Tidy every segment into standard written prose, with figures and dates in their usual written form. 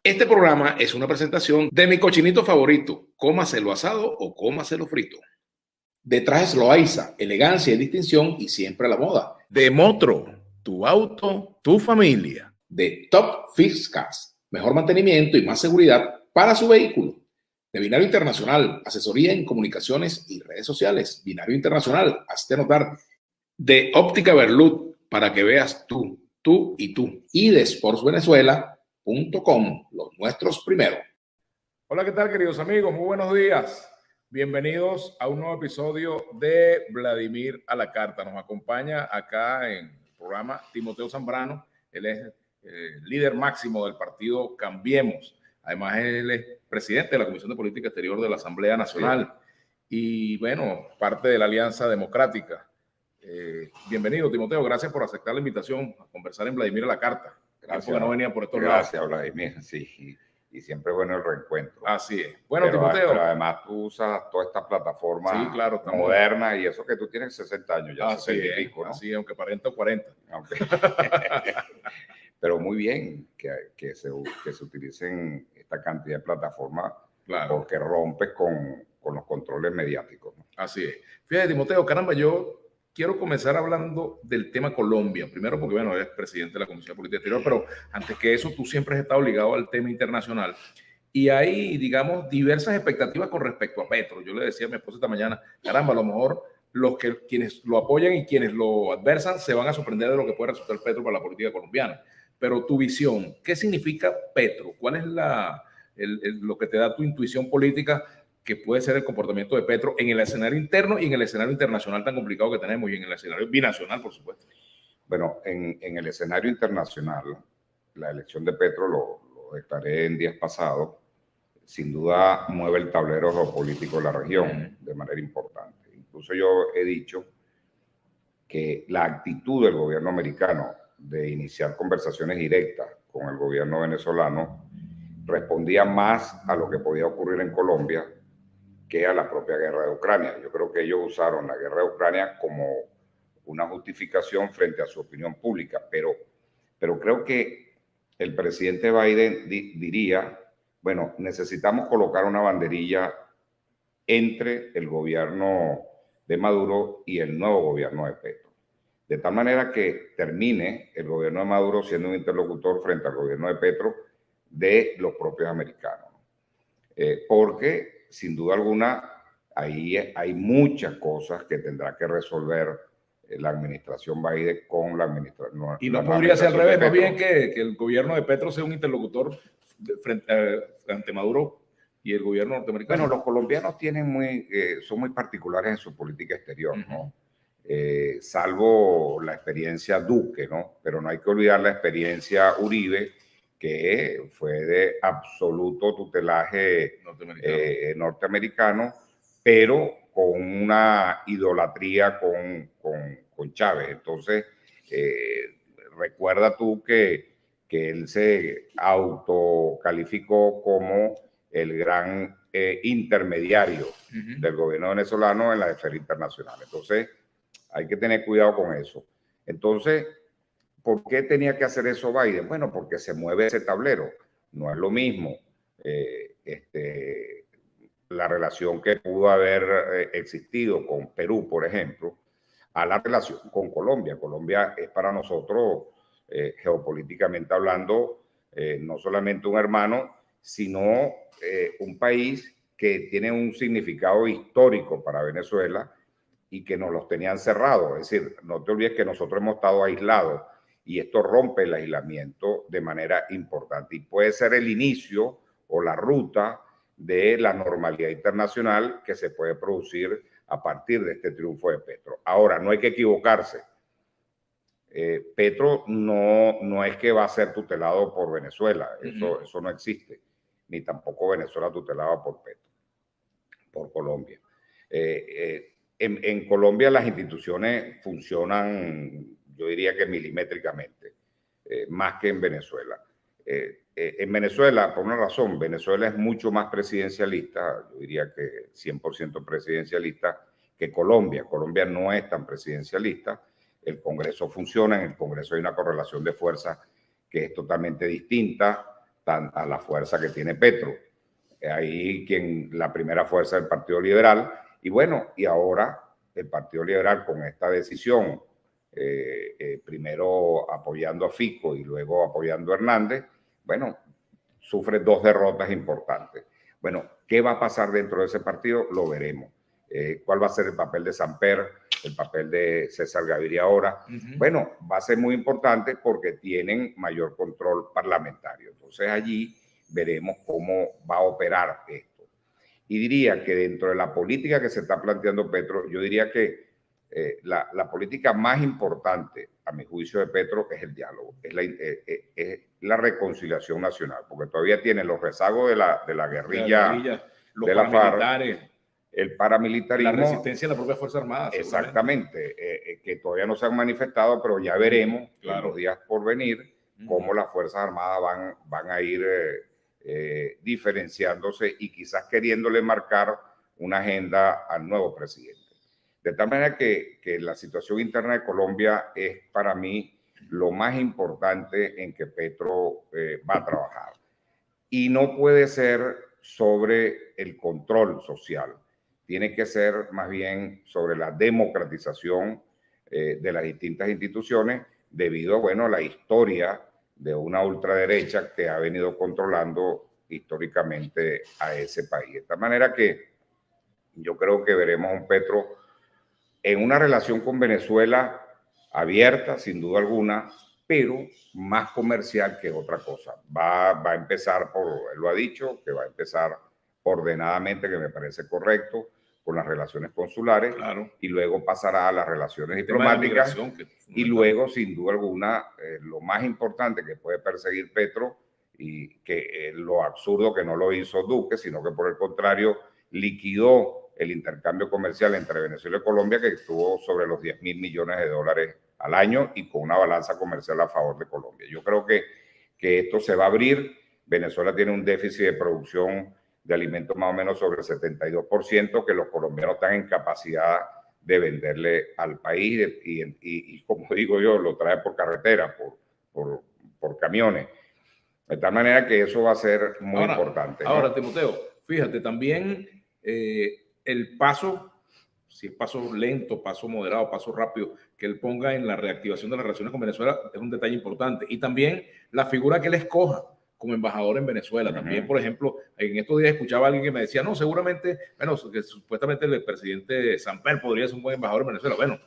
Este programa es una presentación de mi cochinito favorito, cómaselo asado o cómaselo frito. De Trajes Loaiza, elegancia y distinción y siempre a la moda. De Motro, tu auto, tu familia. De Top Fix Cars, mejor mantenimiento y más seguridad para su vehículo. De Binario Internacional, asesoría en comunicaciones y redes sociales. Binario Internacional, hazte notar. De Óptica Berlud, para que veas tú y tú. Y de sportsvenezuela.com, los nuestros primero. Hola, ¿qué tal, queridos amigos? Muy buenos días. Bienvenidos a un nuevo episodio de Vladimir a la Carta. Nos acompaña acá en el programa Timoteo Zambrano. Él es líder máximo del partido Cambiemos. Además, él es presidente de la Comisión de Política Exterior de la Asamblea Nacional y, bueno, parte de la Alianza Democrática. Bienvenido, Timoteo. Gracias por aceptar la invitación a conversar en Vladimir a la Carta. Gracias. Porque no venía por estos lados. Gracias, Vladimir. Sí. Y siempre bueno el reencuentro. Así es. Bueno, Timoteo. Pero además tú usas toda esta plataforma moderna y eso que tú tienes 60 años ya, 60 y pico, ¿no? Así, aunque 40 o 40. Pero muy bien que se utilicen esta cantidad de plataformas, porque rompes con los controles mediáticos, ¿no? Así es. Fíjate, Timoteo, caramba, yo quiero comenzar hablando del tema Colombia. Primero porque, bueno, eres presidente de la Comisión de Política Exterior, pero antes que eso, tú siempre has estado ligado al tema internacional. Y hay, digamos, diversas expectativas con respecto a Petro. Yo le decía a mi esposa esta mañana, caramba, a lo mejor quienes lo apoyan y quienes lo adversan se van a sorprender de lo que puede resultar Petro para la política colombiana. Pero tu visión, ¿qué significa Petro? ¿Cuál es lo que te da tu intuición política que puede ser el comportamiento de Petro en el escenario interno y en el escenario internacional tan complicado que tenemos y en el escenario binacional, por supuesto? Bueno, en el escenario internacional, la elección de Petro, lo declaré en días pasados, sin duda mueve el tablero geopolítico de la región de manera importante. Incluso yo he dicho que la actitud del gobierno americano de iniciar conversaciones directas con el gobierno venezolano respondía más a lo que podía ocurrir en Colombia que a la propia guerra de Ucrania. Yo creo que ellos usaron la guerra de Ucrania como una justificación frente a su opinión pública, pero creo que el presidente Biden diría, bueno, necesitamos colocar una banderilla entre el gobierno de Maduro y el nuevo gobierno de Petro, de tal manera que termine el gobierno de Maduro siendo un interlocutor frente al gobierno de Petro de los propios americanos. Porque sin duda alguna, ahí hay muchas cosas que tendrá que resolver la administración Biden con la administración. Y no podría ser al revés, más bien que el gobierno de Petro sea un interlocutor ante Maduro y el gobierno norteamericano. Bueno, los colombianos son muy particulares en su política exterior, ¿no? Salvo la experiencia Duque, ¿no? Pero no hay que olvidar la experiencia Uribe, que fue de absoluto tutelaje norteamericano, pero con una idolatría con Chávez. Entonces, recuerda tú que él se autocalificó como el gran intermediario del gobierno venezolano en la esfera internacional. Entonces, hay que tener cuidado con eso. Entonces, ¿por qué tenía que hacer eso Biden? Bueno, porque se mueve ese tablero. No es lo mismo la relación que pudo haber existido con Perú, por ejemplo, a la relación con Colombia. Colombia es para nosotros, geopolíticamente hablando, no solamente un hermano, sino un país que tiene un significado histórico para Venezuela y que nos los tenían cerrados. Es decir, no te olvides que nosotros hemos estado aislados y esto rompe el aislamiento de manera importante y puede ser el inicio o la ruta de la normalidad internacional que se puede producir a partir de este triunfo de Petro. Ahora, no hay que equivocarse. Petro no es que va a ser tutelado por Venezuela, eso no existe, ni tampoco Venezuela tutelada por Petro, por Colombia. En Colombia las instituciones funcionan, yo diría que milimétricamente, más que en Venezuela. En Venezuela, por una razón, Venezuela es mucho más presidencialista, yo diría que 100% presidencialista, que Colombia. Colombia no es tan presidencialista. El Congreso funciona, en el Congreso hay una correlación de fuerzas que es totalmente distinta, a la fuerza que tiene Petro. Ahí la primera fuerza del Partido Liberal. Y bueno, y ahora el Partido Liberal con esta decisión, primero apoyando a Fico y luego apoyando a Hernández, bueno, sufre dos derrotas importantes. Bueno, ¿qué va a pasar dentro de ese partido? Lo veremos. ¿Cuál va a ser el papel de Samper, el papel de César Gaviria ahora? Bueno, va a ser muy importante porque tienen mayor control parlamentario. Entonces allí veremos cómo va a operar esto. Y diría que dentro de la política que se está planteando Petro, yo diría que la política más importante, a mi juicio, de Petro es el diálogo, es la reconciliación nacional, porque todavía tiene los rezagos de la guerrilla, los de la paramilitares, FARC, el paramilitarismo. la resistencia de la propia Fuerza Armada. Exactamente, que todavía no se han manifestado, pero ya veremos en los días por venir cómo las Fuerzas Armadas van a ir diferenciándose y quizás queriéndole marcar una agenda al nuevo presidente. De tal manera que la situación interna de Colombia es para mí lo más importante en que Petro va a trabajar. Y no puede ser sobre el control social, tiene que ser más bien sobre la democratización de las distintas instituciones debido a, bueno, la historia de una ultraderecha que ha venido controlando históricamente a ese país. De tal manera que yo creo que veremos a un Petro en una relación con Venezuela abierta, sin duda alguna, pero más comercial que otra cosa. Va a empezar él lo ha dicho, que va a empezar ordenadamente, que me parece correcto, con las relaciones consulares, y luego pasará a las relaciones diplomáticas, y luego, sin duda alguna, lo más importante que puede perseguir Petro, y que lo absurdo que no lo hizo Duque, sino que por el contrario liquidó el intercambio comercial entre Venezuela y Colombia, que estuvo sobre los 10.000 millones de dólares al año y con una balanza comercial a favor de Colombia. Yo creo que esto se va a abrir. Venezuela tiene un déficit de producción de alimentos más o menos sobre el 72%, que los colombianos están en capacidad de venderle al país y como digo yo, lo trae por carretera, por camiones. De tal manera que eso va a ser muy importante, ¿no? Ahora, Timoteo, fíjate, también el paso, si es paso lento, paso moderado, paso rápido, que él ponga en la reactivación de las relaciones con Venezuela es un detalle importante. Y también la figura que él escoja como embajador en Venezuela. También, por ejemplo, en estos días escuchaba a alguien que me decía, no, seguramente, bueno, que supuestamente el presidente Samper podría ser un buen embajador en Venezuela. Bueno,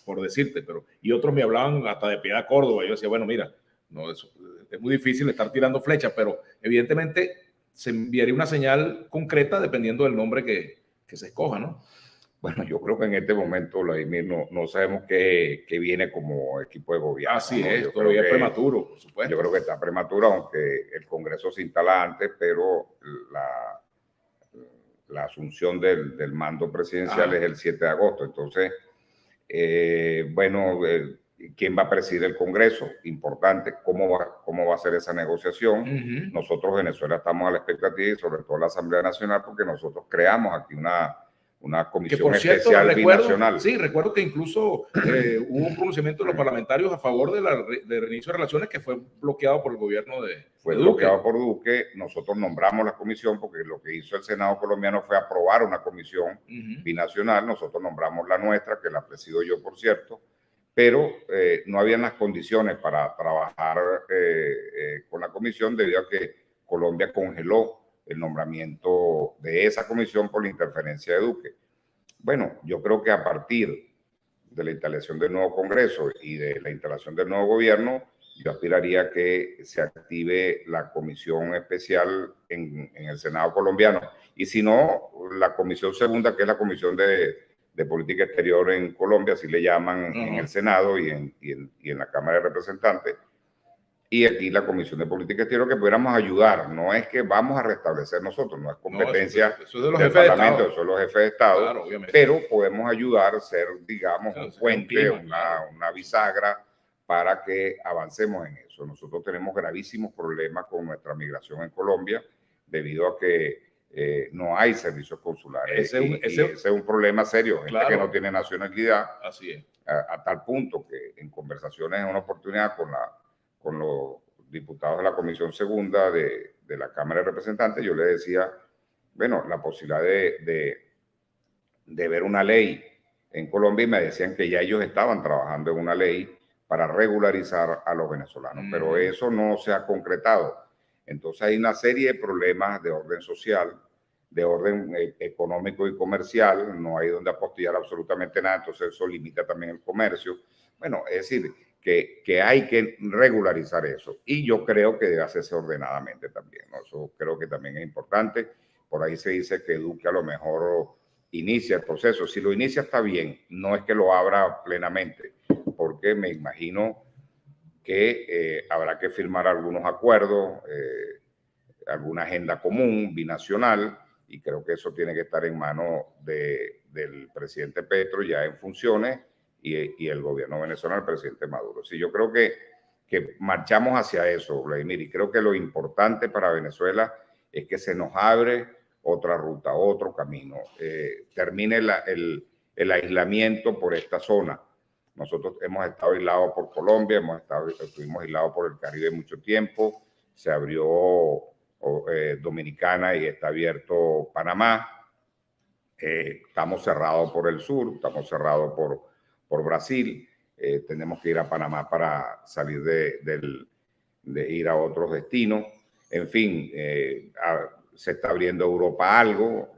por decirte, y otros me hablaban hasta de Piedad Córdoba. Yo decía, bueno, mira, no, es muy difícil estar tirando flechas, pero evidentemente se enviaría una señal concreta dependiendo del nombre que se escoja, ¿no? Bueno, yo creo que en este momento, Vladimir, no sabemos qué viene como equipo de gobierno. Así ¿no? es, todavía es prematuro, por supuesto. Yo creo que está prematuro, aunque el Congreso se instala antes, pero la asunción del mando presidencial es el 7 de agosto. Entonces, bueno, ¿quién va a presidir el Congreso? Importante, ¿cómo va a ser esa negociación? Nosotros, Venezuela, estamos a la expectativa y sobre todo la Asamblea Nacional, porque nosotros creamos aquí una comisión especial binacional. Sí, recuerdo que incluso hubo un pronunciamiento de los parlamentarios a favor de reinicio de relaciones que fue bloqueado por el gobierno de Duque. Fue bloqueado por Duque. Nosotros nombramos la comisión porque lo que hizo el Senado colombiano fue aprobar una comisión binacional. Nosotros nombramos la nuestra, que la presido yo, por cierto, pero no habían las condiciones para trabajar con la comisión debido a que Colombia congeló el nombramiento de esa comisión por la interferencia de Duque. Bueno, yo creo que a partir de la instalación del nuevo Congreso y de la instalación del nuevo gobierno, yo aspiraría a que se active la comisión especial en el Senado colombiano. Y si no, la comisión segunda, que es la comisión de política exterior en Colombia, así le llaman en el Senado y en la Cámara de Representantes. Y aquí la Comisión de Política Exterior, que pudiéramos ayudar. No es que vamos a restablecer nosotros, no es competencia eso de los del jefes Parlamento, de Estado. eso es los jefes de Estado, claro, obviamente, pero podemos ayudar a ser, digamos, un puente, una bisagra para que avancemos en eso. Nosotros tenemos gravísimos problemas con nuestra migración en Colombia debido a que no hay servicios consulares. Ese es un problema serio, gente que no tiene nacionalidad. Así es. A tal punto que en conversaciones, en una oportunidad con los diputados de la Comisión Segunda de la Cámara de Representantes, yo le decía, bueno, la posibilidad de ver una ley en Colombia, y me decían que ya ellos estaban trabajando en una ley para regularizar a los venezolanos, pero eso no se ha concretado. Entonces hay una serie de problemas de orden social, de orden económico y comercial, no hay donde apostillar absolutamente nada, entonces eso limita también el comercio. Bueno, es decir, que hay que regularizar eso, y yo creo que debe hacerse ordenadamente también, ¿no? Eso creo que también es importante. Por ahí se dice que Duque a lo mejor inicia el proceso. Si lo inicia está bien, no es que lo abra plenamente, porque me imagino que habrá que firmar algunos acuerdos, alguna agenda común, binacional, y creo que eso tiene que estar en manos del presidente Petro ya en funciones y el gobierno venezolano, el presidente Maduro. Sí, yo creo que marchamos hacia eso, Vladimir, y creo que lo importante para Venezuela es que se nos abre otra ruta, otro camino, termine el aislamiento por esta zona. Nosotros hemos estado aislados por Colombia, estuvimos aislados por el Caribe mucho tiempo, se abrió Dominicana y está abierto Panamá, estamos cerrados por el sur, estamos cerrados por Brasil, tenemos que ir a Panamá para salir de ir a otros destinos, en fin, se está abriendo Europa algo,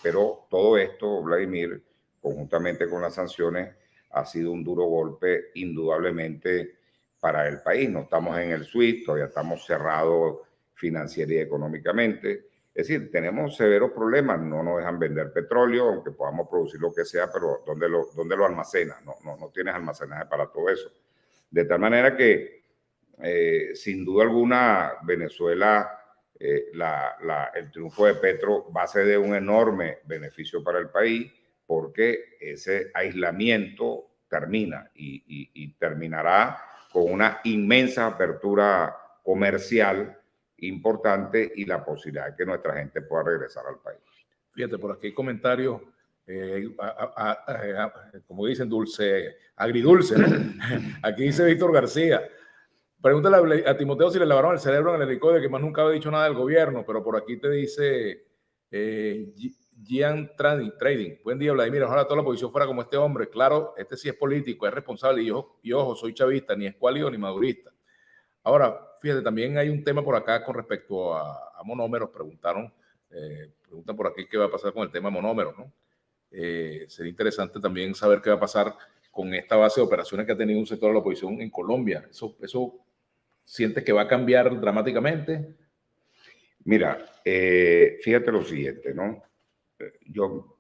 pero todo esto, Vladimir, conjuntamente con las sanciones, ha sido un duro golpe indudablemente para el país. No estamos en el SWIFT, todavía estamos cerrados financiera y económicamente. Es decir, tenemos severos problemas, no nos dejan vender petróleo, aunque podamos producir lo que sea, pero ¿dónde lo almacenas? No tienes almacenaje para todo eso. De tal manera que, sin duda alguna, Venezuela, el triunfo de Petro va a ser de un enorme beneficio para el país, porque ese aislamiento termina y terminará con una inmensa apertura comercial importante y la posibilidad de que nuestra gente pueda regresar al país. Fíjate, por aquí hay comentarios, como dicen, agridulce, ¿no? Aquí dice Víctor García, pregúntale a Timoteo si le lavaron el cerebro en el helicóptero, que más nunca había dicho nada del gobierno, pero por aquí te dice Gian Trading. Buen día, Vladimir. Ojalá toda la oposición fuera como este hombre. Claro, este sí es político, es responsable y ojo, soy chavista, ni escuálido ni madurista. Ahora, fíjate, también hay un tema por acá con respecto a monómeros. Preguntan por aquí qué va a pasar con el tema monómeros, ¿no? Sería interesante también saber qué va a pasar con esta base de operaciones que ha tenido un sector de la oposición en Colombia. ¿Eso sientes que va a cambiar dramáticamente? Mira, fíjate lo siguiente, ¿no? Yo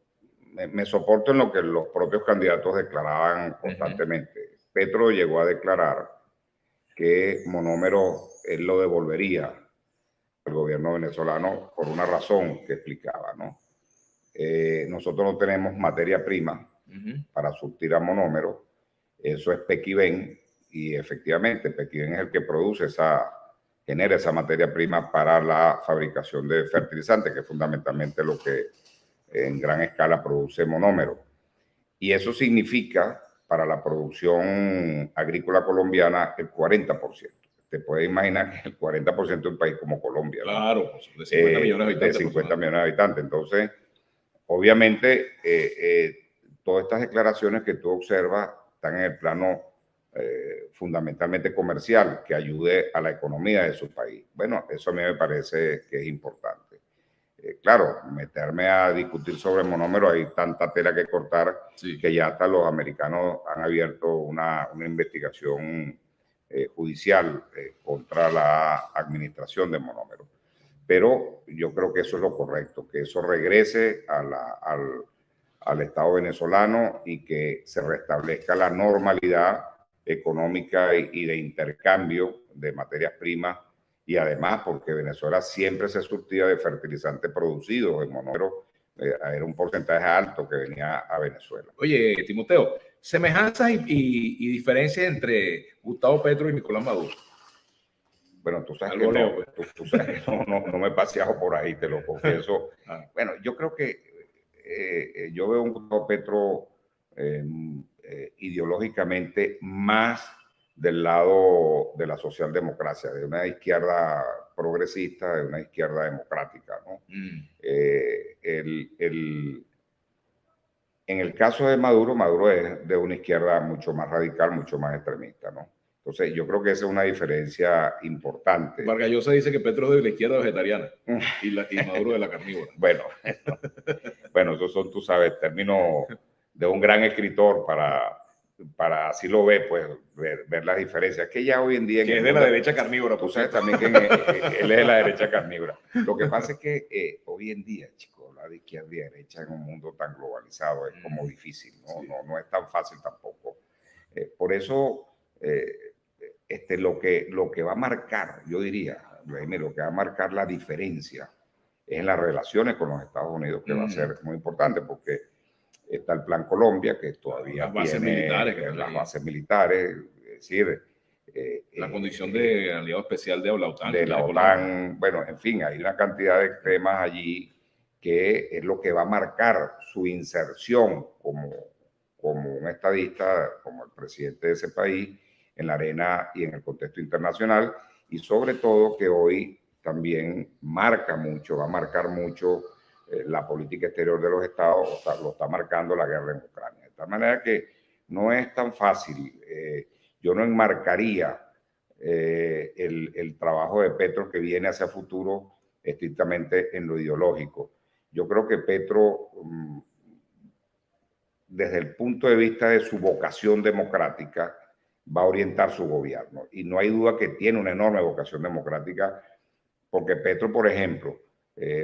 me soporto en lo que los propios candidatos declaraban constantemente. Petro llegó a declarar que monómero él lo devolvería al gobierno venezolano por una razón que explicaba, ¿no? Nosotros no tenemos materia prima para surtir a monómero, eso es Pequiven, y efectivamente Pequiven es el que genera esa materia prima para la fabricación de fertilizantes, que es fundamentalmente lo que en gran escala produce monómero. Y eso significa para la producción agrícola colombiana el 40%. Te puedes imaginar que el 40% de un país como Colombia, ¿no? Claro, de 50 millones de habitantes. De 50 millones de habitantes. Entonces, obviamente, todas estas declaraciones que tú observas están en el plano fundamentalmente comercial, que ayude a la economía de su país. Bueno, eso a mí me parece que es importante. Claro, meterme a discutir sobre monómeros, hay tanta tela que cortar, sí, que ya hasta los americanos han abierto una investigación judicial contra la administración de monómeros. Pero yo creo que eso es lo correcto, que eso regrese al Estado venezolano y que se restablezca la normalidad económica y de intercambio de materias primas, y además porque Venezuela siempre se surtía de fertilizantes producidos en monómero, era un porcentaje alto que venía a Venezuela. Oye, Timoteo, semejanzas y diferencias entre Gustavo Petro y Nicolás Maduro. Bueno, tú sabes que tú sabes que no me he paseado por ahí, te lo confieso. Bueno, yo creo que yo veo un Gustavo Petro ideológicamente más del lado de la socialdemocracia, de una izquierda progresista, de una izquierda democrática, ¿no? En el caso de Maduro, Maduro es de una izquierda mucho más radical, mucho más extremista, ¿no? Entonces, yo creo que esa es una diferencia importante. Vargas Llosa dice que Petro es de la izquierda vegetariana y Maduro de la carnívora. Bueno, esos son, tú sabes, términos de un gran escritor para así lo ve, pues, ver las diferencias. Que ya hoy en día... Que es de la derecha carnívora. Tú sabes también que él es de la derecha carnívora. Lo que pasa es que hoy en día, chicos, hablar de izquierda y derecha en un mundo tan globalizado es como difícil, ¿no? Sí. No es tan fácil tampoco. Por eso, lo que va a marcar, yo diría, lo que va a marcar la diferencia es en las relaciones con los Estados Unidos, que va a ser muy importante, porque está el Plan Colombia, que todavía las bases tiene militares, las bases militares, es decir... la condición de aliado especial de la OTAN. De la OTAN, bueno, en fin, hay una cantidad de temas allí que es lo que va a marcar su inserción como un estadista, como el presidente de ese país, en la arena y en el contexto internacional, y sobre todo que hoy también marca mucho, va a marcar mucho la política exterior de los estados, lo está marcando la guerra en Ucrania. De tal manera que no es tan fácil. Yo no enmarcaría el trabajo de Petro que viene hacia futuro estrictamente en lo ideológico. Yo creo que Petro, desde el punto de vista de su vocación democrática, va a orientar su gobierno. Y no hay duda que tiene una enorme vocación democrática, porque Petro, por ejemplo,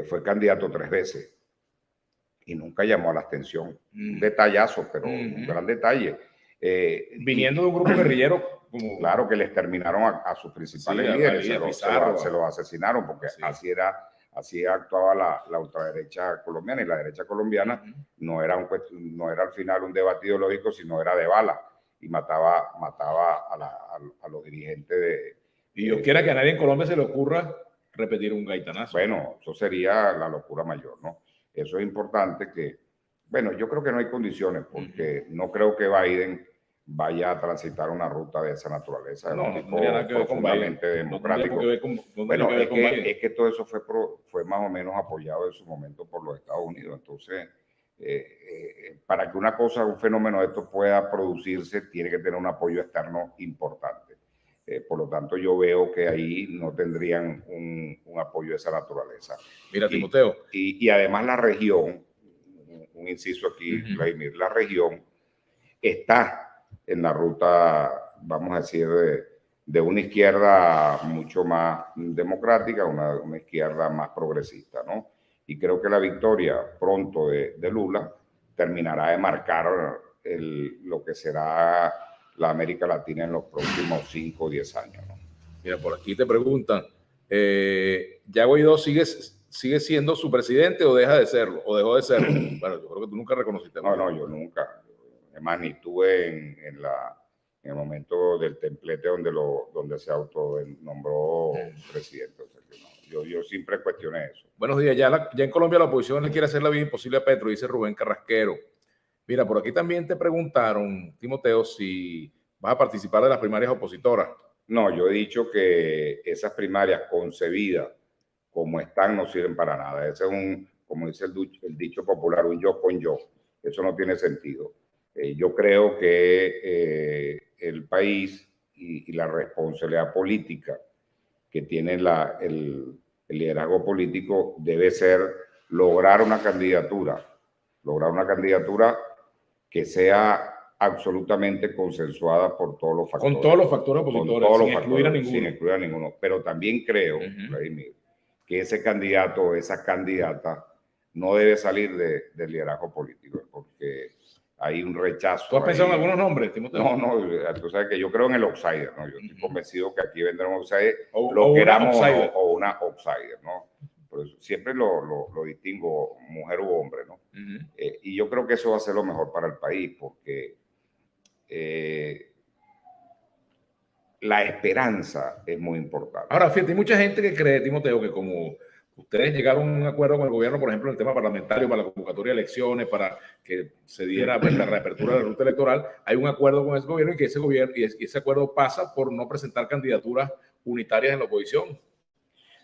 fue candidato 3 veces y nunca llamó a la abstención. Un detallazo, pero un gran detalle. Viniendo de un grupo guerrillero. Claro que les terminaron a sus principales líderes, se los asesinaron, porque así actuaba la ultraderecha colombiana, y la derecha colombiana no era al final un debate ideológico, sino era de bala, y mataba a los dirigentes de... Y yo quiera que a nadie en Colombia se le ocurra repetir un gaitanazo. Bueno, eso sería la locura mayor, ¿no? Eso es importante que... Bueno, yo creo que no hay condiciones, porque no creo que Biden vaya a transitar una ruta de esa naturaleza. No tendría nada que ver con Biden. Democrático. Bueno, es que todo eso fue más o menos apoyado en su momento por los Estados Unidos. Entonces, para que una cosa, un fenómeno de esto pueda producirse, tiene que tener un apoyo externo importante. Por lo tanto, yo veo que ahí no tendrían un apoyo de esa naturaleza. Mira, Timoteo. Y además la región, un inciso aquí, Vladimir, la región está en la ruta, vamos a decir, de una izquierda mucho más democrática, una izquierda más progresista, ¿no? Y creo que la victoria pronto de Lula terminará de marcar lo que será la América Latina en los próximos 5 o 10 años, ¿no? Mira, por aquí te preguntan, ¿ya Guaidó sigue siendo su presidente o deja de serlo? ¿O dejó de serlo? Bueno, yo creo que tú nunca reconociste. No, yo nunca. Además, ni estuve en el momento del templete donde se autonombró presidente. O sea, que no, yo siempre cuestioné eso. Buenos días. Ya en Colombia la oposición le quiere hacer la vida imposible a Petro, dice Rubén Carrasquero. Mira, por aquí también te preguntaron, Timoteo, si vas a participar de las primarias opositoras. No, yo he dicho que esas primarias concebidas como están no sirven para nada. Ese es como dice el dicho popular, un yo con yo. Eso no tiene sentido. Yo creo que el país y la responsabilidad política que tiene el liderazgo político debe ser lograr una candidatura que sea absolutamente consensuada por todos los factores. Con todos los factores opositores, sin excluir a ninguno. Pero también creo, Vladimir, que ese candidato o esa candidata no debe salir del liderazgo político, porque hay un rechazo. ¿Tú has pensado en algunos nombres, Timoteo? No, tú sabes que yo creo en el outsider, ¿no? Yo estoy convencido que aquí vendrá un outsider, o una outsider, ¿no? Por eso siempre lo distingo mujer u hombre, ¿no? Y yo creo que eso va a ser lo mejor para el país, porque la esperanza es muy importante. Ahora, fíjate, hay mucha gente que cree, Timoteo, que como Ustedes llegaron a un acuerdo con el gobierno, por ejemplo, en el tema parlamentario, para la convocatoria de elecciones, para que se diera pues, la reapertura de la ruta electoral. Hay un acuerdo con ese gobierno y que ese acuerdo pasa por no presentar candidaturas unitarias en la oposición.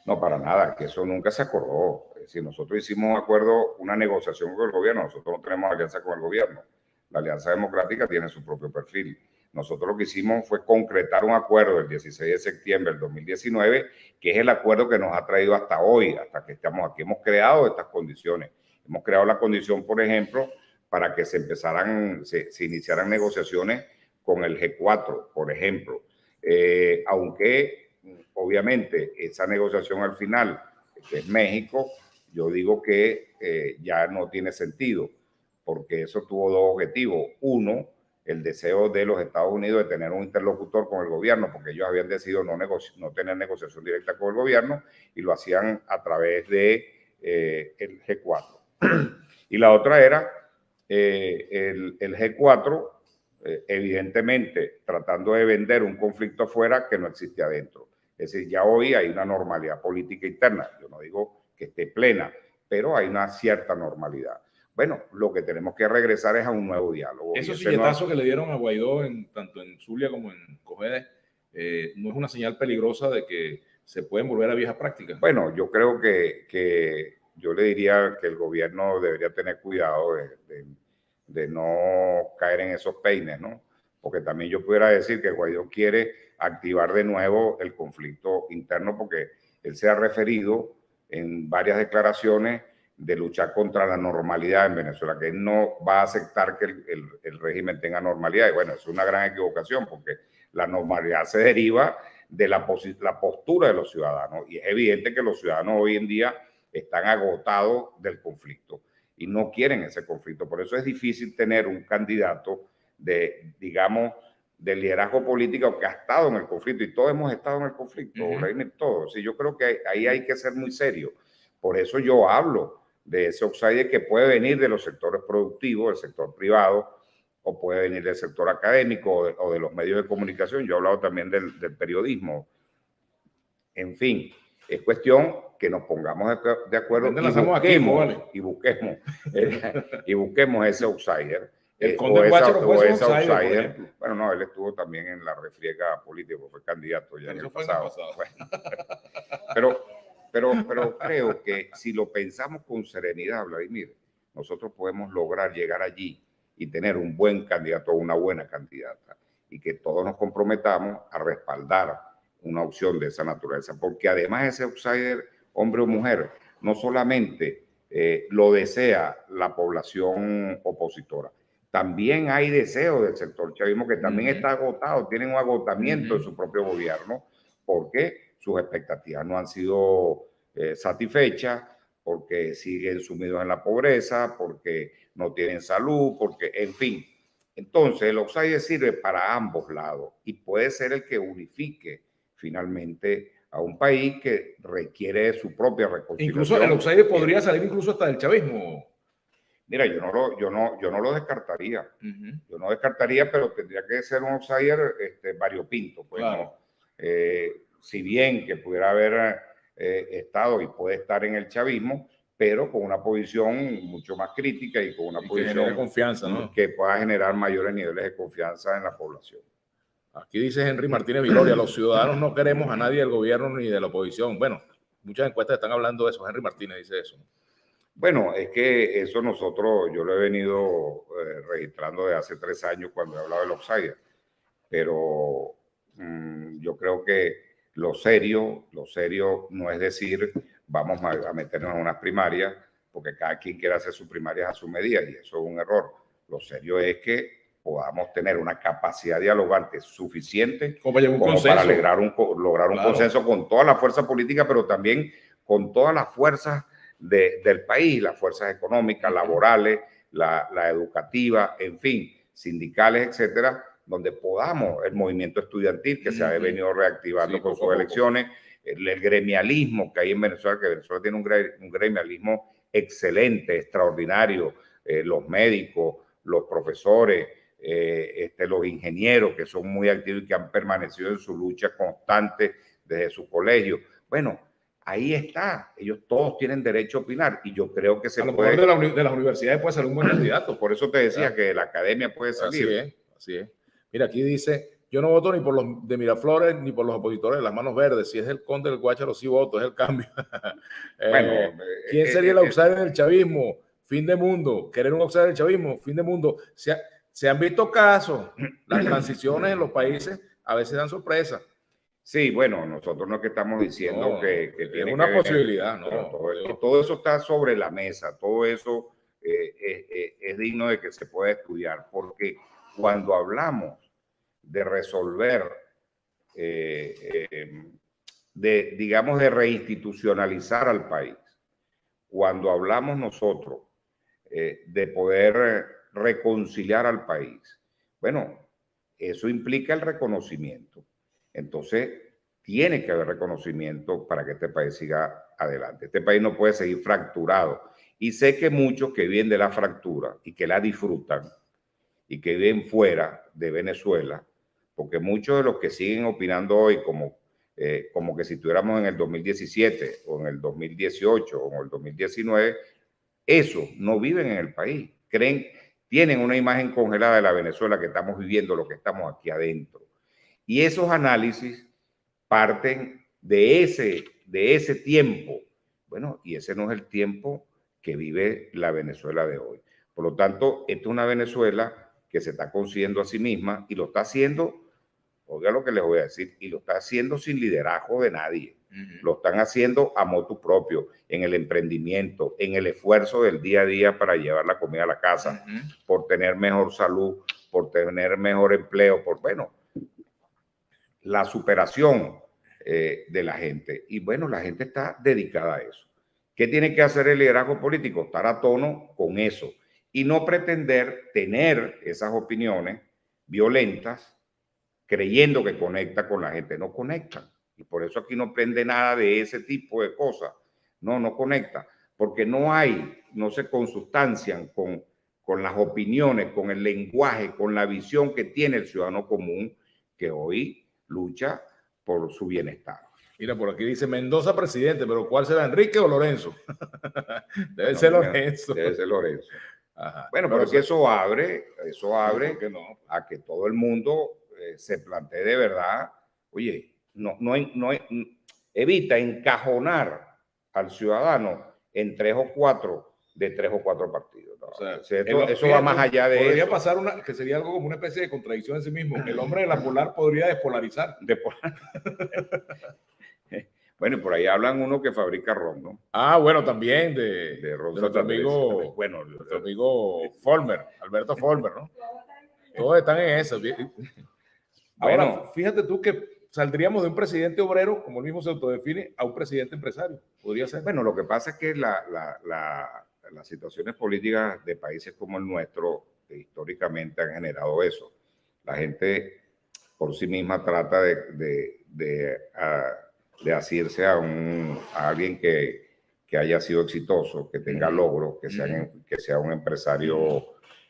No, para nada, que eso nunca se acordó. Es decir, nosotros hicimos un acuerdo, una negociación con el gobierno. Nosotros no tenemos alianza con el gobierno. La Alianza Democrática tiene su propio perfil. Nosotros lo que hicimos fue concretar un acuerdo el 16 de septiembre del 2019, que es el acuerdo que nos ha traído hasta hoy, hasta que estamos aquí. Hemos creado estas condiciones. Hemos creado la condición, por ejemplo, para que se iniciaran negociaciones con el G4, por ejemplo. Aunque, obviamente, esa negociación al final, que es México, yo digo que ya no tiene sentido, porque eso tuvo dos objetivos. Uno, el deseo de los Estados Unidos de tener un interlocutor con el gobierno, porque ellos habían decidido no tener negociación directa con el gobierno y lo hacían a través de el G4. Y la otra era el G4, evidentemente tratando de vender un conflicto afuera que no existe adentro. Es decir, ya hoy hay una normalidad política interna. Yo no digo que esté plena, pero hay una cierta normalidad. Bueno, lo que tenemos que regresar es a un nuevo diálogo. Esos silletazos que le dieron a Guaidó, tanto en Zulia como en Cojedes, ¿no es una señal peligrosa de que se pueden volver a viejas prácticas? Bueno, yo creo que yo le diría que el gobierno debería tener cuidado de no caer en esos peines, ¿no? Porque también yo pudiera decir que Guaidó quiere activar de nuevo el conflicto interno, porque él se ha referido en varias declaraciones de luchar contra la normalidad en Venezuela, que él no va a aceptar que el régimen tenga normalidad. Y bueno, es una gran equivocación, porque la normalidad se deriva de la postura de los ciudadanos, y es evidente que los ciudadanos hoy en día están agotados del conflicto y no quieren ese conflicto. Por eso es difícil tener un candidato de, digamos, de liderazgo político que ha estado en el conflicto, y todos hemos estado en el conflicto, todos. Sí, yo creo que ahí hay que ser muy serio. Por eso yo hablo de ese outsider que puede venir de los sectores productivos, del sector privado, o puede venir del sector académico o de los medios de comunicación. Yo he hablado también del periodismo. En fin, es cuestión que nos pongamos de acuerdo y busquemos ese outsider. El Conde Guacho no puede ser outsider. Bueno, no, él estuvo también en la refriega política, fue candidato ya en el pasado. Bueno, pero creo que si lo pensamos con serenidad, Vladimir, nosotros podemos lograr llegar allí y tener un buen candidato o una buena candidata, y que todos nos comprometamos a respaldar una opción de esa naturaleza, porque además ese outsider, hombre o mujer, no solamente lo desea la población opositora, también hay deseo del sector chavismo, que también está agotado, tienen un agotamiento de su propio gobierno, porque sus expectativas no han sido satisfechas, porque siguen sumidos en la pobreza, porque no tienen salud, porque, en fin. Entonces, el outsider sirve para ambos lados y puede ser el que unifique finalmente a un país que requiere su propia reconciliación. Incluso el outsider podría salir incluso hasta del chavismo. Mira, yo no lo descartaría. Yo no descartaría, pero tendría que ser un outsider variopinto. Pues, claro. ¿no? Si bien que pudiera haber estado y puede estar en el chavismo, pero con una posición mucho más crítica y con una posición de confianza, ¿no? Que pueda generar mayores niveles de confianza en la población. Aquí dice Henry Martínez Viloria: los ciudadanos no queremos a nadie del gobierno ni de la oposición. Bueno, muchas encuestas están hablando de eso. Henry Martínez dice eso. Bueno, es que eso yo lo he venido registrando desde hace 3 años cuando he hablado del outsider, pero yo creo que lo serio no es decir vamos a meternos en unas primarias, porque cada quien quiere hacer sus primarias a su medida, y eso es un error. Lo serio es que podamos tener una capacidad dialogante suficiente como para lograr un consenso con toda la fuerza política, pero también con todas las fuerzas del país, las fuerzas económicas, laborales, la educativa, en fin, sindicales, etcétera, donde podamos, el movimiento estudiantil que se ha venido reactivando con sus elecciones, el gremialismo que hay en Venezuela, que Venezuela tiene un gremialismo excelente, extraordinario, los médicos, los profesores, los ingenieros, que son muy activos y que han permanecido en su lucha constante desde su colegio. Bueno, ahí está. Ellos todos tienen derecho a opinar y yo creo que se a lo puede... mejor de las universidades puede salir un buen candidato. Por eso te decía ¿verdad? que de la academia puede salir. Así es, así es. Mira, aquí dice, yo no voto ni por los de Miraflores ni por los opositores de las manos verdes. Si es el Conde del Guácharo, sí voto, es el cambio. Bueno, ¿quién sería el outsider del chavismo? Fin de mundo. ¿Querer un outsider del chavismo? Fin de mundo. Se han visto casos. Las transiciones en los países a veces dan sorpresa. Sí, bueno, nosotros no es que estamos diciendo que tiene una que posibilidad, todo eso está sobre la mesa, todo eso es digno de que se pueda estudiar, porque cuando hablamos de resolver, digamos, de reinstitucionalizar al país, cuando hablamos nosotros de poder reconciliar al país, bueno, eso implica el reconocimiento. Entonces, tiene que haber reconocimiento para que este país siga adelante. Este país no puede seguir fracturado. Y sé que muchos que viven de la fractura y que la disfrutan y que viven fuera de Venezuela, porque muchos de los que siguen opinando hoy como que si estuviéramos en el 2017 o en el 2018 o en el 2019, eso no viven en el país. Tienen una imagen congelada de la Venezuela que estamos viviendo, lo que estamos aquí adentro. Y esos análisis parten de ese tiempo. Bueno, y ese no es el tiempo que vive la Venezuela de hoy. Por lo tanto, esta es una Venezuela que se está consiguiendo a sí misma y lo está haciendo, oiga lo que les voy a decir, y lo está haciendo sin liderazgo de nadie. Lo están haciendo a motu propio, en el emprendimiento, en el esfuerzo del día a día para llevar la comida a la casa, por tener mejor salud, por tener mejor empleo, bueno, la superación de la gente. Y bueno, la gente está dedicada a eso. ¿Qué tiene que hacer el liderazgo político? Estar a tono con eso y no pretender tener esas opiniones violentas creyendo que conecta con la gente. No conectan. Y por eso aquí no prende nada de ese tipo de cosas. No conecta. Porque no se consustancian con las opiniones, con el lenguaje, con la visión que tiene el ciudadano común que hoy lucha por su bienestar. Mira, por aquí dice Mendoza presidente, pero ¿cuál será, Enrique o Lorenzo? Debe ser Lorenzo. Debe ser Lorenzo. Ajá. Bueno, pero es que eso abre no? a que todo el mundo se plantee de verdad, oye, evita encajonar al ciudadano en tres o cuatro partidos. ¿No? O sea, eso va más allá de podría eso. pasar que sería algo como una especie de contradicción en sí mismo. El hombre de la polar podría despolarizar. Bueno, y por ahí hablan uno que fabrica ron, ¿no? Ah, bueno, también de nuestro amigo, bueno, nuestro amigo Folmer, Alberto Folmer, ¿no? Todos están en eso. Ahora, bueno, fíjate tú que saldríamos de un presidente obrero, como él mismo se autodefine, a un presidente empresario. Podría ser. Bueno, lo que pasa es que las situaciones políticas de países como el nuestro históricamente han generado eso. La gente por sí misma trata de asirse a alguien que haya sido exitoso, que tenga logros, que sea un empresario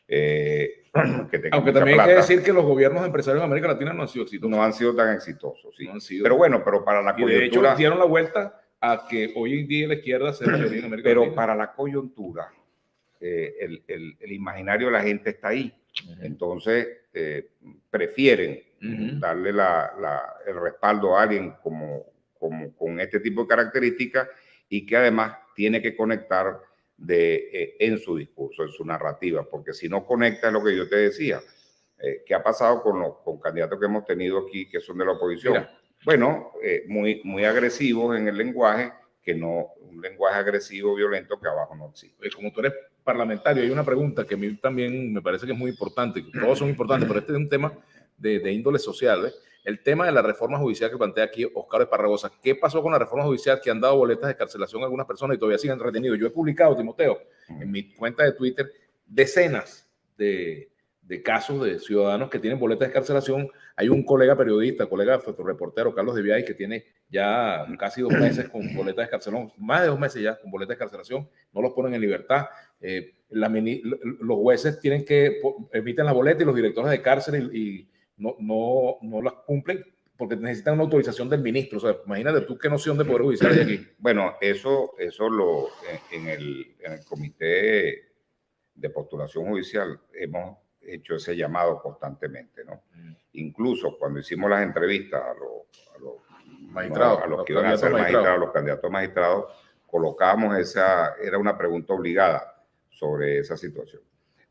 que tenga aunque también plata. Hay que decir que los gobiernos empresarios en América Latina no han sido exitosos. No han sido tan exitosos, sí. No han sido. Pero bueno, pero para la coyuntura... de hecho, dieron la vuelta a que hoy en día la izquierda se mayoría en América Latina. Pero para la coyuntura, el imaginario de la gente está ahí. Entonces, prefieren darle el respaldo a alguien con este tipo de características y que además tiene que conectar en su discurso, en su narrativa, porque si no conecta es lo que yo te decía. ¿Qué ha pasado con candidatos que hemos tenido aquí que son de la oposición? Mira. Bueno, muy agresivos en el lenguaje, un lenguaje agresivo, violento, que abajo no existe. Como tú eres parlamentario, hay una pregunta que a mí también me parece que es muy importante, que todos son importantes, pero este es un tema de índole social, ¿ves? El tema de la reforma judicial que plantea aquí Oscar Esparragosa. ¿Qué pasó con la reforma judicial que han dado boletas de excarcelación a algunas personas y todavía siguen retenidos? Yo he publicado, Timoteo, en mi cuenta de Twitter, decenas de casos de ciudadanos que tienen boletas de excarcelación. Hay un colega periodista, colega fotoreportero, Carlos de Viay, que tiene ya casi 2 meses con boletas de excarcelación, más de 2 meses ya con boletas de excarcelación, no los ponen en libertad. Los jueces emiten la boleta y los directores de cárcel y no las cumplen porque necesitan una autorización del ministro. O sea, imagínate tú qué noción de poder judicial hay aquí. Bueno, eso en el comité de postulación judicial hemos hecho ese llamado constantemente, ¿no? Incluso cuando hicimos las entrevistas a los magistrados, a los que iban a ser magistrados, los candidatos a magistrados, colocamos era una pregunta obligada sobre esa situación.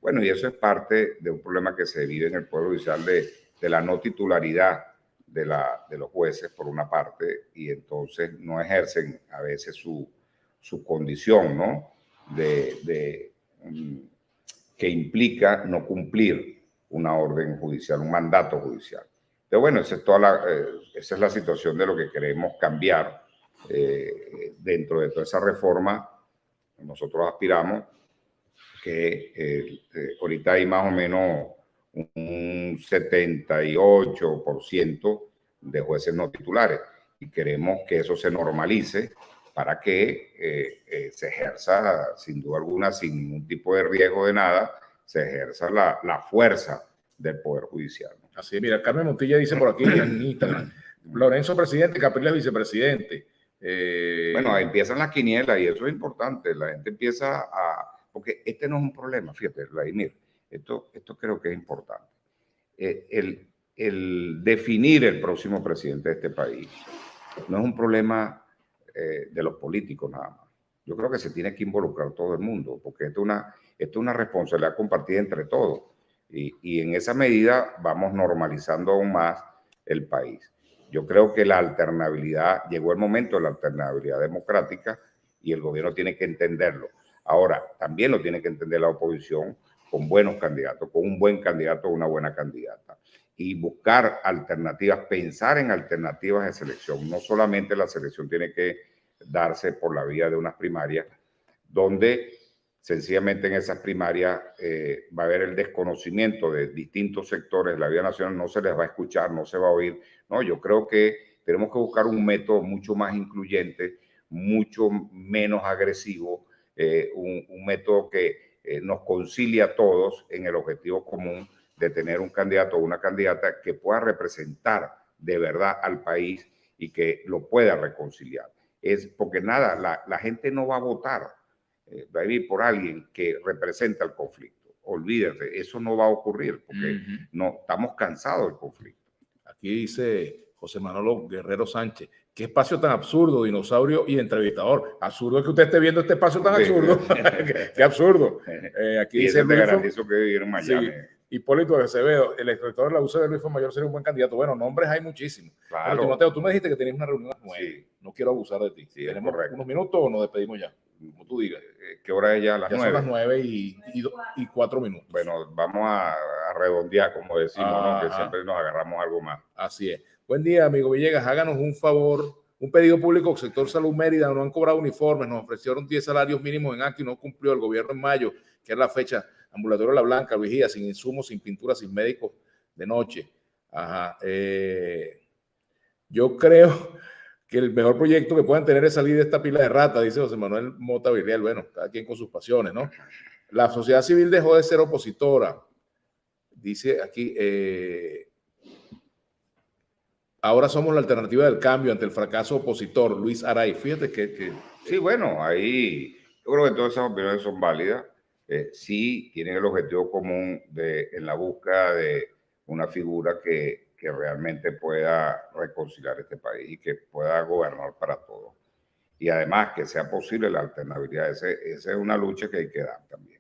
Bueno, y eso es parte de un problema que se vive en el Poder Judicial de la no titularidad de los jueces, por una parte, y entonces no ejercen a veces su condición, ¿no? Que implica no cumplir una orden judicial, un mandato judicial. Pero bueno, esa es la situación de lo que queremos cambiar dentro de toda esa reforma. Nosotros aspiramos que ahorita hay más o menos un 78% de jueces no titulares y queremos que eso se normalice para que se ejerza, sin duda alguna, sin ningún tipo de riesgo de nada, se ejerza la fuerza del Poder Judicial. Así es, mira, Carmen Montilla dice por aquí en Instagram, Lorenzo presidente, Capriles vicepresidente. Bueno, ahí empiezan las quinielas y eso es importante. La gente empieza porque este no es un problema, fíjate, Vladimir, esto creo que es importante. El definir el próximo presidente de este país no es un problema de los políticos nada más. Yo creo que se tiene que involucrar todo el mundo, porque esto es una responsabilidad compartida entre todos. Y en esa medida vamos normalizando aún más el país. Yo creo que la alternabilidad, llegó el momento de la alternabilidad democrática y el gobierno tiene que entenderlo. Ahora, también lo tiene que entender la oposición con buenos candidatos, con un buen candidato o una buena candidata. Y buscar alternativas, pensar en alternativas de selección. No solamente la selección tiene que darse por la vía de unas primarias, donde sencillamente en esas primarias va a haber el desconocimiento de distintos sectores de la vida nacional, no se les va a escuchar, no se va a oír. No, yo creo que tenemos que buscar un método mucho más incluyente, mucho menos agresivo, un método que nos concilie a todos en el objetivo común de tener un candidato o una candidata que pueda representar de verdad al país y que lo pueda reconciliar. Es porque nada, la gente no va a votar por alguien que representa el conflicto. Olvídate, eso no va a ocurrir porque no estamos cansados del conflicto. Aquí dice José Manolo Guerrero Sánchez, qué espacio tan absurdo, dinosaurio y entrevistador. Absurdo es que usted esté viendo este espacio tan absurdo. Qué absurdo. Aquí y dice te garantizo que vivir en Miami. Sí. Hipólito Acevedo, el exrector de la UCB, Luis Mayor, sería un buen candidato. Bueno, nombres hay muchísimos. Claro. Pero Timoteo, tú me dijiste que tenías una reunión a las 9. Sí. No quiero abusar de ti. Sí, ¿Tenemos unos minutos o nos despedimos ya? Como tú digas. ¿Qué hora es ya? ¿Las 9? Son las 9 y 4 minutos. Bueno, vamos a redondear, como decimos, ¿no? Que siempre nos agarramos algo más. Así es. Buen día, amigo Villegas. Háganos un favor. Un pedido público, sector Salud Mérida, no han cobrado uniformes, nos ofrecieron 10 salarios mínimos en acto y no cumplió el gobierno en mayo, que es la fecha. Ambulatorio La Blanca, vigía, sin insumos, sin pintura, sin médicos de noche. Ajá. Yo creo que el mejor proyecto que puedan tener es salir de esta pila de ratas, dice José Manuel Mota Virreal. Bueno, cada quien con sus pasiones, ¿no? La sociedad civil dejó de ser opositora. Dice aquí, ahora somos la alternativa del cambio ante el fracaso opositor. Luis Aray, fíjate que sí, bueno, ahí yo creo que todas esas opiniones son válidas. Sí tienen el objetivo común en la búsqueda de una figura que realmente pueda reconciliar este país y que pueda gobernar para todos. Y además que sea posible la alternabilidad. Esa es una lucha que hay que dar también.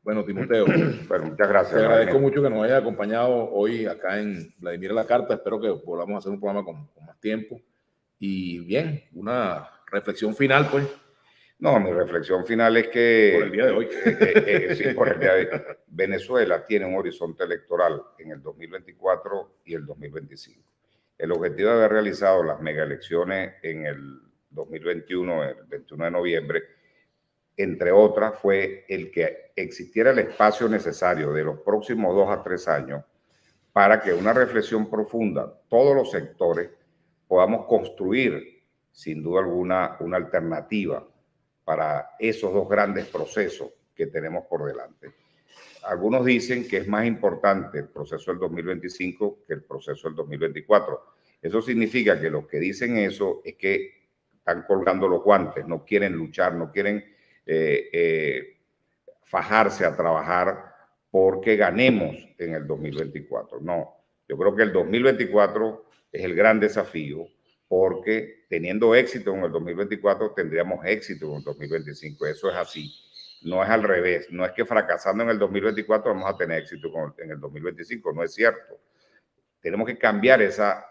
Bueno, Timoteo, bueno, muchas gracias. Te agradezco mucho que nos hayas acompañado hoy acá en Vladimir a la Carta. Espero que volvamos a hacer un programa con más tiempo. Y bien, una reflexión final, pues. No, mi reflexión final es que... Por el día de hoy. Sí, por el día de hoy. Venezuela tiene un horizonte electoral en el 2024 y el 2025. El objetivo de haber realizado las megaelecciones en el 2021, el 21 de noviembre, entre otras, fue el que existiera el espacio necesario de los próximos 2 a 3 años para que una reflexión profunda, todos los sectores, podamos construir, sin duda alguna, una alternativa para esos 2 grandes procesos que tenemos por delante. Algunos dicen que es más importante el proceso del 2025 que el proceso del 2024. Eso significa que los que dicen eso es que están colgando los guantes, no quieren luchar, no quieren fajarse a trabajar porque ganemos en el 2024. No, yo creo que el 2024 es el gran desafío, porque teniendo éxito en el 2024 tendríamos éxito en el 2025. Eso es así. No es al revés. No es que fracasando en el 2024 vamos a tener éxito en el 2025. No es cierto. Tenemos que cambiar esa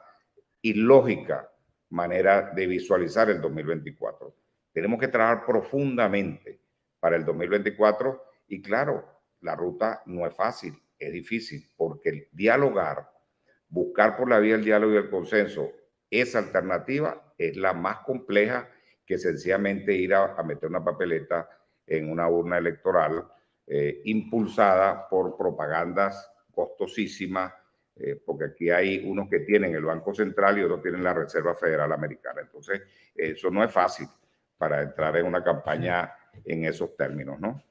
ilógica manera de visualizar el 2024. Tenemos que trabajar profundamente para el 2024 y claro, la ruta no es fácil, es difícil, porque el dialogar, buscar por la vía del diálogo y el consenso, esa alternativa es la más compleja que sencillamente ir a meter una papeleta en una urna electoral impulsada por propagandas costosísimas, porque aquí hay unos que tienen el Banco Central y otros tienen la Reserva Federal Americana. Entonces, eso no es fácil para entrar en una campaña en esos términos, ¿no?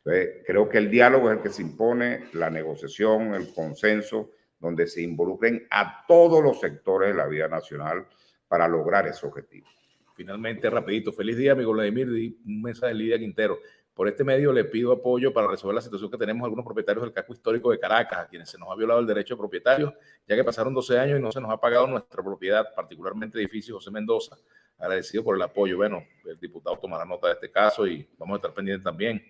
Entonces, creo que el diálogo es el que se impone, la negociación, el consenso, donde se involucren a todos los sectores de la vida nacional para lograr ese objetivo. Finalmente, rapidito, feliz día, amigo Vladimir, un mensaje de Lidia Quintero. Por este medio le pido apoyo para resolver la situación que tenemos algunos propietarios del casco histórico de Caracas, a quienes se nos ha violado el derecho de propietarios, ya que pasaron 12 años y no se nos ha pagado nuestra propiedad, particularmente edificio José Mendoza. Agradecido por el apoyo. Bueno, el diputado tomará nota de este caso y vamos a estar pendientes también.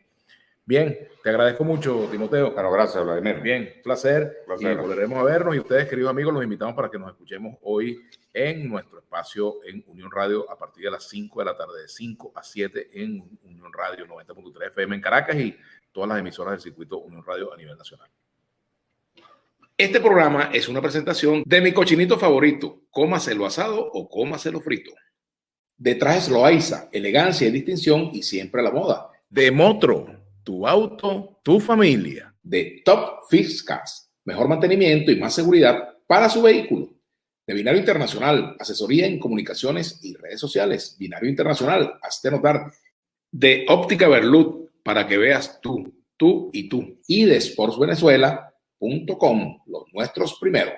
Bien, te agradezco mucho, Timoteo. Claro, gracias, Vladimir. Bien, placer. Y volveremos a vernos. Y ustedes, queridos amigos, los invitamos para que nos escuchemos hoy en nuestro espacio en Unión Radio a partir de las 5 de la tarde, de 5 a 7 en Unión Radio 90.3 FM en Caracas y todas las emisoras del circuito Unión Radio a nivel nacional. Este programa es una presentación de mi cochinito favorito, cómaselo asado o cómaselo frito. De Trajes Loaiza, elegancia y distinción y siempre a la moda. De Motro, tu auto, tu familia. De Top Fix Cars, mejor mantenimiento y más seguridad para su vehículo. De Binario Internacional, asesoría en comunicaciones y redes sociales. Binario Internacional, hazte notar. De Óptica Berlut, para que veas tú y tú. Y de sportsvenezuela.com, los nuestros primero.